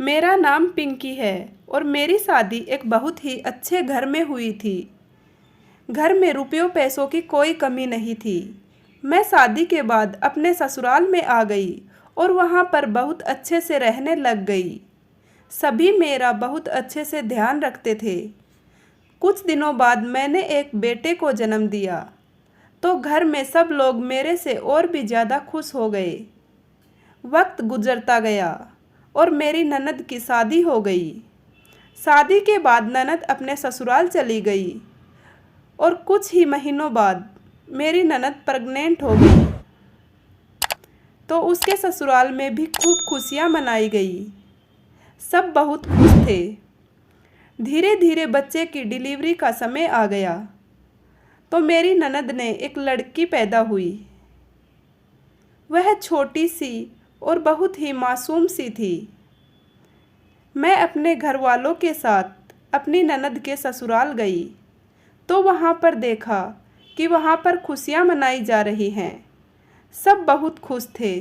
मेरा नाम पिंकी है और मेरी शादी एक बहुत ही अच्छे घर में हुई थी। घर में रुपयों पैसों की कोई कमी नहीं थी। मैं शादी के बाद अपने ससुराल में आ गई और वहाँ पर बहुत अच्छे से रहने लग गई। सभी मेरा बहुत अच्छे से ध्यान रखते थे। कुछ दिनों बाद मैंने एक बेटे को जन्म दिया तो घर में सब लोग मेरे से और भी ज़्यादा खुश हो गए। वक्त गुजरता गया और मेरी ननद की शादी हो गई। शादी के बाद ननद अपने ससुराल चली गई और कुछ ही महीनों बाद मेरी ननद प्रेग्नेंट हो गई तो उसके ससुराल में भी खूब खुशियाँ मनाई गई। सब बहुत खुश थे। धीरे धीरे बच्चे की डिलीवरी का समय आ गया तो मेरी ननद ने एक लड़की पैदा हुई। वह छोटी सी और बहुत ही मासूम सी थी। मैं अपने घर वालों के साथ अपनी ननद के ससुराल गई तो वहाँ पर देखा कि वहाँ पर खुशियाँ मनाई जा रही हैं। सब बहुत खुश थे।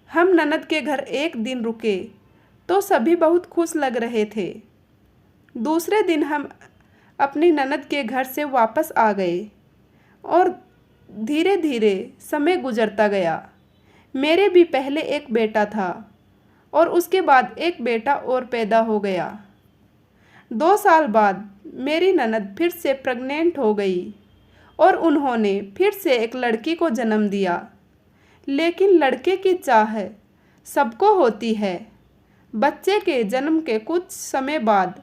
हम ननद के घर एक दिन रुके तो सभी बहुत खुश लग रहे थे। दूसरे दिन हम अपनी ननद के घर से वापस आ गए और धीरे धीरे समय गुजरता गया। मेरे भी पहले एक बेटा था और उसके बाद एक बेटा और पैदा हो गया। 2 साल बाद मेरी ननद फिर से प्रेग्नेंट हो गई और उन्होंने फिर से एक लड़की को जन्म दिया। लेकिन लड़के की चाह सबको होती है। बच्चे के जन्म के कुछ समय बाद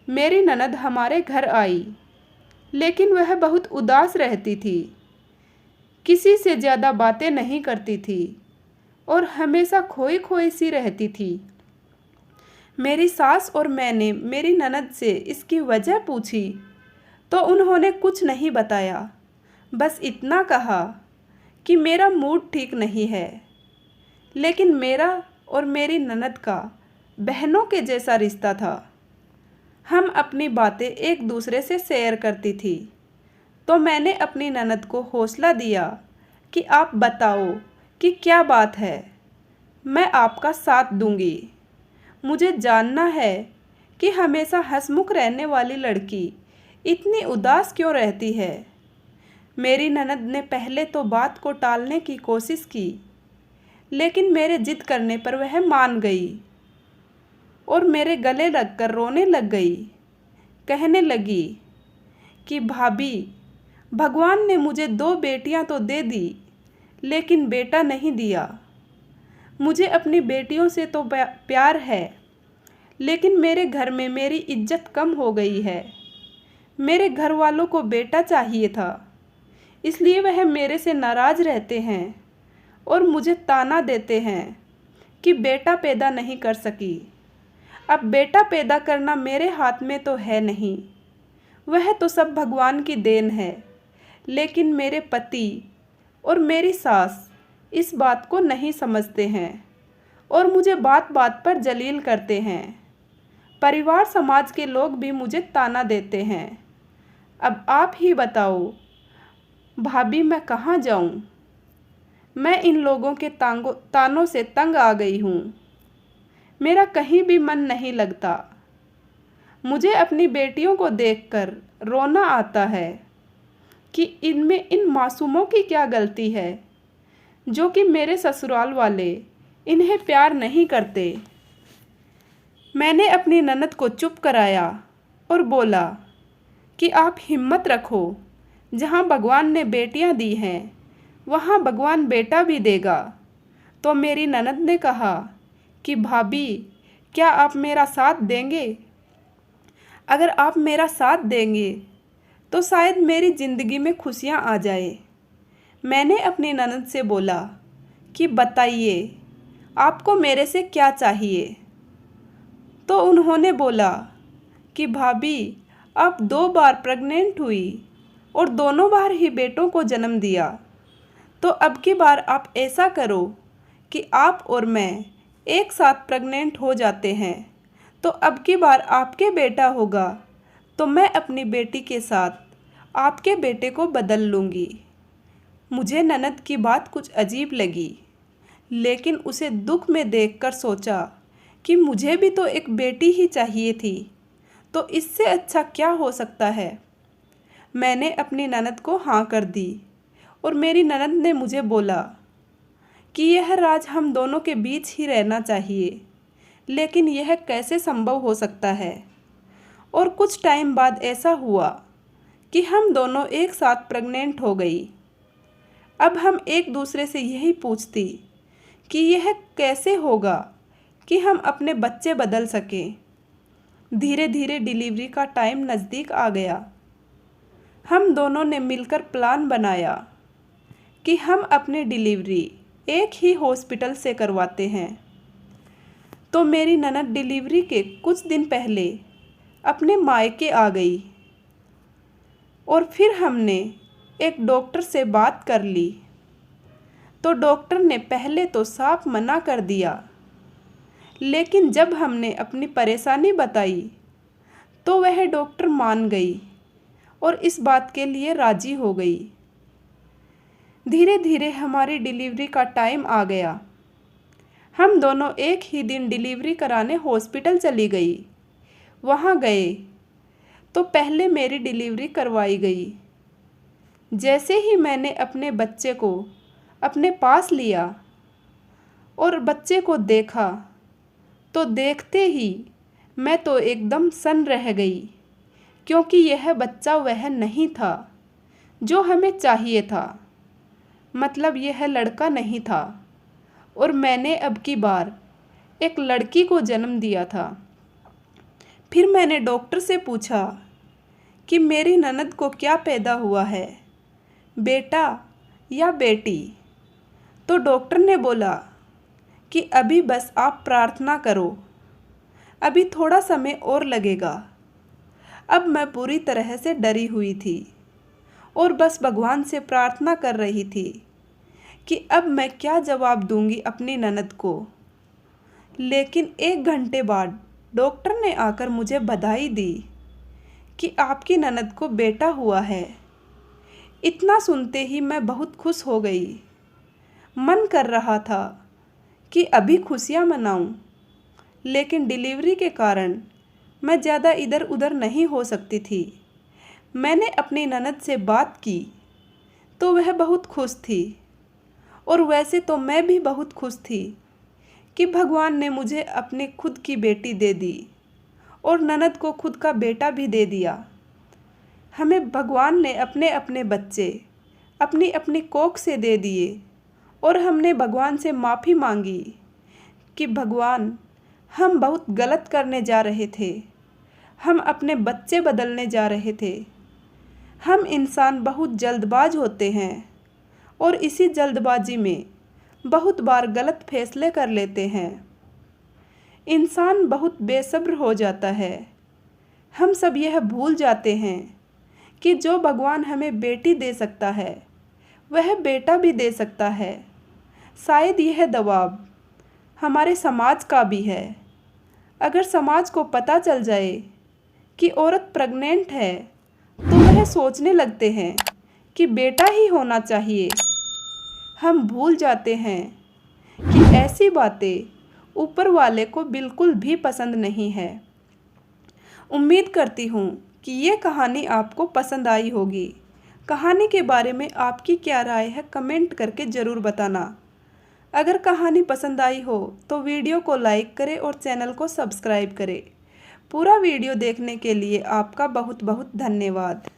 मेरी ननद हमारे घर आई, लेकिन वह बहुत उदास रहती थी। किसी से ज़्यादा बातें नहीं करती थी और हमेशा खोई खोई सी रहती थी। मेरी सास और मैंने मेरी ननद से इसकी वजह पूछी तो उन्होंने कुछ नहीं बताया। बस इतना कहा कि मेरा मूड ठीक नहीं है। लेकिन मेरा और मेरी ननद का बहनों के जैसा रिश्ता था। हम अपनी बातें एक दूसरे से शेयर करती थी। तो मैंने अपनी ननद को हौसला दिया कि आप बताओ कि क्या बात है, मैं आपका साथ दूंगी। मुझे जानना है कि हमेशा हंसमुख रहने वाली लड़की इतनी उदास क्यों रहती है। मेरी ननद ने पहले तो बात को टालने की कोशिश की, लेकिन मेरे जिद करने पर वह मान गई और मेरे गले लगकर रोने लग गई। कहने लगी कि भाभी, भगवान ने मुझे 2 बेटियां तो दे दी, लेकिन बेटा नहीं दिया। मुझे अपनी बेटियों से तो प्यार है, लेकिन मेरे घर में मेरी इज्जत कम हो गई है। मेरे घर वालों को बेटा चाहिए था, इसलिए वह मेरे से नाराज़ रहते हैं और मुझे ताना देते हैं कि बेटा पैदा नहीं कर सकी। अब बेटा पैदा करना मेरे हाथ में तो है नहीं, वह तो सब भगवान की देन है। लेकिन मेरे पति और मेरी सास इस बात को नहीं समझते हैं और मुझे बात बात पर जलील करते हैं। परिवार समाज के लोग भी मुझे ताना देते हैं। अब आप ही बताओ भाभी, मैं कहाँ जाऊँ? मैं इन लोगों के तानों से तंग आ गई हूँ। मेरा कहीं भी मन नहीं लगता। मुझे अपनी बेटियों को देखकर रोना आता है कि इनमें इन मासूमों की क्या गलती है जो कि मेरे ससुराल वाले इन्हें प्यार नहीं करते। मैंने अपनी ननद को चुप कराया और बोला कि आप हिम्मत रखो, जहाँ भगवान ने बेटियाँ दी हैं वहाँ भगवान बेटा भी देगा। तो मेरी ननद ने कहा कि भाभी, क्या आप मेरा साथ देंगे? अगर आप मेरा साथ देंगे तो शायद मेरी ज़िंदगी में खुशियाँ आ जाए। मैंने अपनी ननद से बोला कि बताइए आपको मेरे से क्या चाहिए? तो उन्होंने बोला कि भाभी, आप 2 बार प्रेग्नेंट हुई और दोनों बार ही बेटों को जन्म दिया, तो अब की बार आप ऐसा करो कि आप और मैं एक साथ प्रेग्नेंट हो जाते हैं। तो अब की बार आपके बेटा होगा तो मैं अपनी बेटी के साथ आपके बेटे को बदल लूँगी। मुझे ननद की बात कुछ अजीब लगी, लेकिन उसे दुख में देखकर सोचा कि मुझे भी तो एक बेटी ही चाहिए थी, तो इससे अच्छा क्या हो सकता है। मैंने अपनी ननद को हाँ कर दी और मेरी ननद ने मुझे बोला कि यह राज हम दोनों के बीच ही रहना चाहिए, लेकिन यह कैसे संभव हो सकता है। और कुछ टाइम बाद ऐसा हुआ कि हम दोनों एक साथ प्रेग्नेंट हो गई। अब हम एक दूसरे से यही पूछती कि यह कैसे होगा कि हम अपने बच्चे बदल सकें। धीरे धीरे डिलीवरी का टाइम नज़दीक आ गया। हम दोनों ने मिलकर प्लान बनाया कि हम अपनी डिलीवरी एक ही हॉस्पिटल से करवाते हैं। तो मेरी ननद डिलीवरी के कुछ दिन पहले अपने मायके आ गई और फिर हमने एक डॉक्टर से बात कर ली। तो डॉक्टर ने पहले तो साफ मना कर दिया, लेकिन जब हमने अपनी परेशानी बताई तो वह डॉक्टर मान गई और इस बात के लिए राज़ी हो गई। धीरे धीरे हमारी डिलीवरी का टाइम आ गया। हम दोनों एक ही दिन डिलीवरी कराने हॉस्पिटल चली गई। वहाँ गए तो पहले मेरी डिलीवरी करवाई गई। जैसे ही मैंने अपने बच्चे को अपने पास लिया और बच्चे को देखा तो देखते ही मैं तो एकदम सन्न रह गई, क्योंकि यह बच्चा वह नहीं था जो हमें चाहिए था। मतलब यह लड़का नहीं था और मैंने अब की बार एक लड़की को जन्म दिया था। फिर मैंने डॉक्टर से पूछा कि मेरी ननद को क्या पैदा हुआ है, बेटा या बेटी। तो डॉक्टर ने बोला कि अभी बस आप प्रार्थना करो, अभी थोड़ा समय और लगेगा। अब मैं पूरी तरह से डरी हुई थी और बस भगवान से प्रार्थना कर रही थी कि अब मैं क्या जवाब दूंगी अपनी ननद को। लेकिन 1 घंटे बाद डॉक्टर ने आकर मुझे बधाई दी कि आपकी ननद को बेटा हुआ है। इतना सुनते ही मैं बहुत खुश हो गई। मन कर रहा था कि अभी खुशियाँ मनाऊं, लेकिन डिलीवरी के कारण मैं ज़्यादा इधर उधर नहीं हो सकती थी। मैंने अपनी ननद से बात की तो वह बहुत खुश थी और वैसे तो मैं भी बहुत खुश थी कि भगवान ने मुझे अपनी खुद की बेटी दे दी और ननद को खुद का बेटा भी दे दिया। हमें भगवान ने अपने अपने बच्चे अपनी अपनी कोख से दे दिए और हमने भगवान से माफ़ी मांगी कि भगवान, हम बहुत गलत करने जा रहे थे, हम अपने बच्चे बदलने जा रहे थे। हम इंसान बहुत जल्दबाज होते हैं और इसी जल्दबाजी में बहुत बार गलत फैसले कर लेते हैं। इंसान बहुत बेसब्र हो जाता है। हम सब यह भूल जाते हैं कि जो भगवान हमें बेटी दे सकता है वह बेटा भी दे सकता है। शायद यह दबाव हमारे समाज का भी है। अगर समाज को पता चल जाए कि औरत प्रेग्नेंट है तो वह सोचने लगते हैं कि बेटा ही होना चाहिए। हम भूल जाते हैं कि ऐसी बातें ऊपर वाले को बिल्कुल भी पसंद नहीं है। उम्मीद करती हूँ कि ये कहानी आपको पसंद आई होगी। कहानी के बारे में आपकी क्या राय है कमेंट करके ज़रूर बताना। अगर कहानी पसंद आई हो तो वीडियो को लाइक करें और चैनल को सब्सक्राइब करें। पूरा वीडियो देखने के लिए आपका बहुत बहुत धन्यवाद।